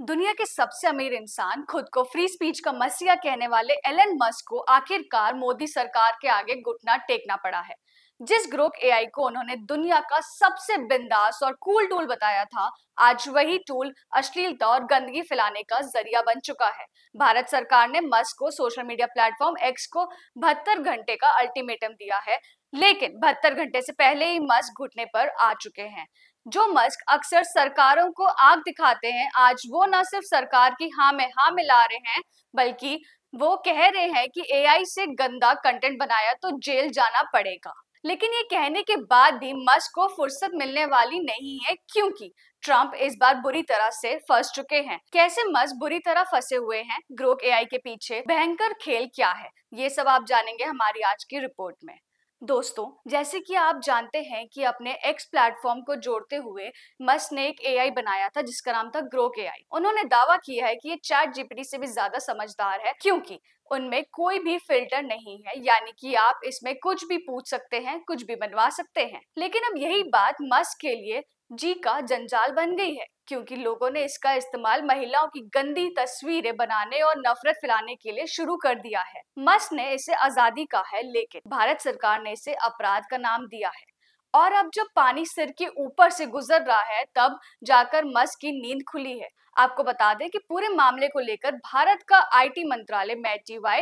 दुनिया के सबसे अमीर इंसान खुद को फ्री स्पीच का मसीहा कहने वाले एलन मस्क को आखिरकार मोदी सरकार के आगे घुटना टेकना पड़ा है। जिस ग्रोक एआई को उन्होंने दुनिया का सबसे बिंदास और कूल टूल बताया था, आज वही टूल अश्लीलता और गंदगी फैलाने का जरिया बन चुका है। भारत सरकार ने मस्क को सोशल मीडिया प्लेटफॉर्म एक्स को 72 घंटे का अल्टीमेटम दिया है, लेकिन 72 घंटे से पहले ही मस्क घुटने पर आ चुके हैं। जो मस्क अक्सर सरकारों को आग दिखाते हैं, आज वो न सिर्फ सरकार की हाँ में हाँ मिला रहे हैं, बल्कि वो कह रहे हैं कि एआई से गंदा कंटेंट बनाया तो जेल जाना पड़ेगा। लेकिन ये कहने के बाद भी मस्क को फुर्सत मिलने वाली नहीं है, क्योंकि ट्रंप इस बार बुरी तरह से फंस चुके हैं। कैसे मस्क बुरी तरह फंसे हुए हैं, ग्रोक एआई के पीछे भयंकर खेल क्या है, ये सब आप जानेंगे हमारी आज की रिपोर्ट में। दोस्तों, जैसे कि आप जानते हैं कि अपने एक्स प्लेटफॉर्म को जोड़ते हुए मस्क ने एक एआई बनाया था जिसका नाम था ग्रोक एआई। उन्होंने दावा किया है कि ये चैट जीपीटी से भी ज्यादा समझदार है, क्योंकि उनमें कोई भी फिल्टर नहीं है, यानी कि आप इसमें कुछ भी पूछ सकते हैं, कुछ भी बनवा सकते हैं। लेकिन अब यही बात मस्क के लिए जी का जंजाल बन गई है, क्योंकि लोगों ने इसका इस्तेमाल महिलाओं की गंदी तस्वीरें बनाने और नफरत फैलाने के लिए शुरू कर दिया है। मस्क ने इसे आजादी कहा है, लेकिन भारत सरकार ने इसे अपराध का नाम दिया है। और अब जब पानी सिर के ऊपर से गुजर रहा है, तब जाकर मस्क की नींद खुली है। आपको बता दें कि पूरे मामले को लेकर भारत का आईटी मंत्रालय मैटीवाई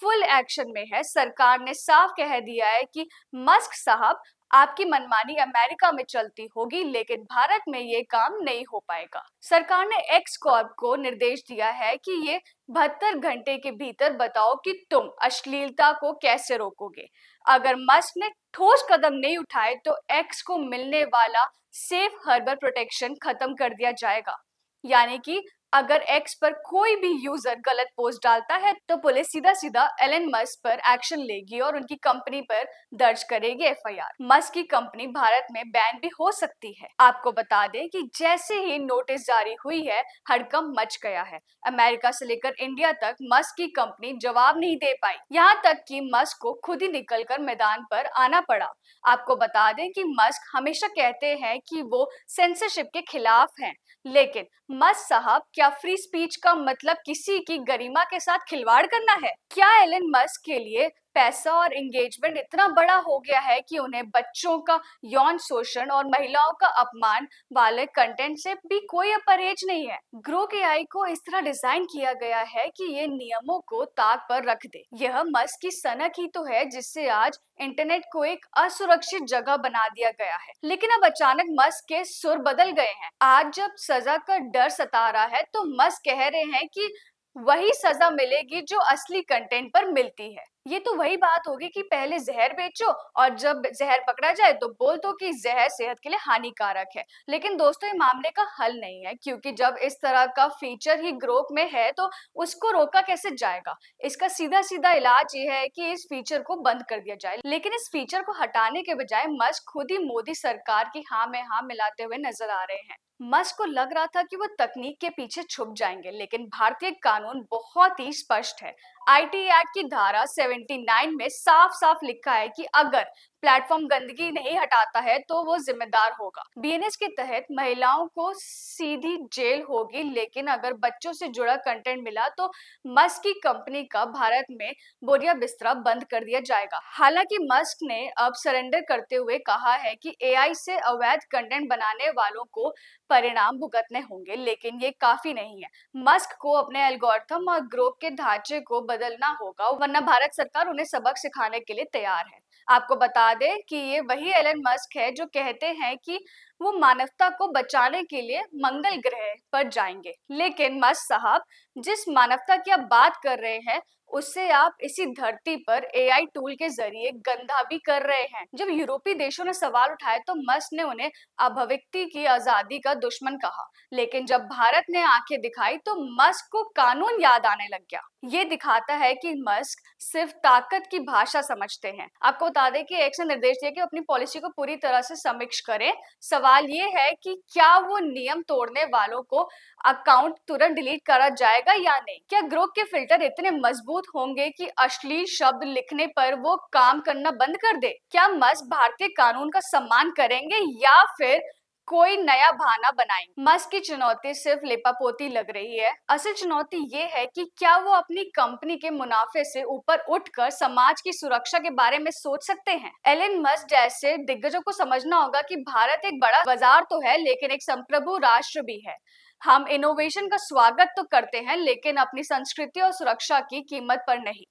फुल एक्शन में है। सरकार ने साफ कह दिया है कि मस्क साहब, आपकी मनमानी अमेरिका में चलती होगी, लेकिन भारत में ये काम नहीं हो पाएगा। सरकार ने एक्स कॉर्प को निर्देश दिया है कि ये 72 घंटे के भीतर बताओ कि तुम अश्लीलता को कैसे रोकोगे। अगर मस्क ने ठोस कदम नहीं उठाए तो एक्स को मिलने वाला सेफ हार्बर प्रोटेक्शन खत्म कर दिया जाएगा। यानी कि अगर एक्स पर कोई भी यूजर गलत पोस्ट डालता है तो पुलिस सीधा सीधा एलन मस्क पर एक्शन लेगी और उनकी कंपनी पर दर्ज करेगी एफआईआर। मस्क की कंपनी भारत में बैन भी हो सकती है। आपको बता दें कि जैसे ही नोटिस जारी हुई है, हड़कंप मच गया है। अमेरिका से लेकर इंडिया तक मस्क की कंपनी जवाब नहीं दे पाई, यहाँ तक कि मस्क को खुद ही निकलकर मैदान पर आना पड़ा। आपको बता दें कि मस्क हमेशा कहते हैं कि वो सेंसरशिप के खिलाफ हैं, लेकिन मस्क साहब, क्या फ्री स्पीच का मतलब किसी की गरिमा के साथ खिलवाड़ करना है? क्या एलन मस्क के लिए पैसा और एंगेजमेंट इतना बड़ा हो गया है कि उन्हें बच्चों का यौन शोषण और महिलाओं का अपमान वाले कंटेंट से भी कोई परहेज नहीं है? ग्रोक एआई को इस तरह डिजाइन किया गया है कि ये नियमों को ताक पर रख दे। यह मस्क की सनक ही तो है जिससे आज इंटरनेट को एक असुरक्षित जगह बना दिया गया है। लेकिन अब अचानक मस्क के सुर बदल गए हैं। आज जब सजा का डर सता रहा है तो मस्क कह रहे हैं कि वही सजा मिलेगी जो असली कंटेंट पर मिलती है। ये तो वही बात होगी कि पहले जहर बेचो और जब जहर पकड़ा जाए तो बोल दो कि जहर सेहत के लिए हानिकारक है। लेकिन दोस्तों, ये मामले का हल नहीं है, क्योंकि जब इस तरह का फीचर ही ग्रोक में है तो उसको रोका कैसे जाएगा। इसका सीधा सीधा इलाज ये है कि इस फीचर को बंद कर दिया जाए। लेकिन इस फीचर को हटाने के बजाय मस्क खुद ही मोदी सरकार की हाँ में हाँ मिलाते हुए नजर आ रहे हैं। मस्क को लग रहा था कि वो तकनीक के पीछे छुप जाएंगे, लेकिन भारतीय कानून बहुत ही स्पष्ट है। आईटी एक्ट की धारा 79 में साफ साफ लिखा है कि अगर प्लेटफॉर्म गंदगी नहीं हटाता है तो वो जिम्मेदार होगा। बीएनएस के तहत महिलाओं को सीधी जेल होगी, लेकिन अगर बच्चों से जुड़ा कंटेंट मिला तो मस्क की कंपनी का भारत में बोरिया बिस्तरा बंद कर दिया जाएगा। हालांकि मस्क ने अब सरेंडर करते हुए कहा है कि एआई से अवैध कंटेंट बनाने वालों को परिणाम भुगतने होंगे, लेकिन ये काफी नहीं है। मस्क को अपने एल्गोरिथम और ग्रोक के ढांचे को बदलना होगा, वरना भारत सरकार उन्हें सबक सिखाने के लिए तैयार है। आपको बता दें कि ये वही एलन मस्क है जो कहते हैं कि वो मानवता को बचाने के लिए मंगल ग्रह पर जाएंगे। लेकिन मस्क साहब, जिस मानवता की आप बात कर रहे हैं उससे आप इसी धरती पर एआई टूल के जरिए गंदा भी कर रहे हैं। जब यूरोपीय देशों ने सवाल उठाए तो मस्क ने उन्हें अभिव्यक्ति की आजादी का दुश्मन कहा, लेकिन जब भारत ने आंखें दिखाई तो मस्क को कानून याद आने लग गया। ये दिखाता है कि मस्क सिर्फ ताकत की भाषा समझते हैं। आपको बता दें कि एक्स ने निर्देश दिया कि अपनी पॉलिसी को पूरी तरह से समीक्षा करें। सवाल ये है कि क्या वो नियम तोड़ने वालों को अकाउंट तुरंत डिलीट करा जाएगा या नहीं? क्या ग्रोक के फिल्टर इतने मजबूत होंगे कि अश्लील शब्द लिखने पर वो काम करना बंद कर दे? क्या मस्क भारतीय कानून का सम्मान करेंगे या फिर कोई नया बहाना बनाएंगे। मस्क की चुनौती सिर्फ लिपापोती लग रही है। असल चुनौती ये है कि क्या वो अपनी कंपनी के मुनाफे से ऊपर उठकर समाज की सुरक्षा के बारे में सोच सकते हैं। एलन मस्क जैसे दिग्गजों को समझना होगा कि भारत एक बड़ा बाजार तो है, लेकिन एक संप्रभु राष्ट्र भी है। हम इनोवेशन का स्वागत तो करते हैं, लेकिन अपनी संस्कृति और सुरक्षा की कीमत पर नहीं।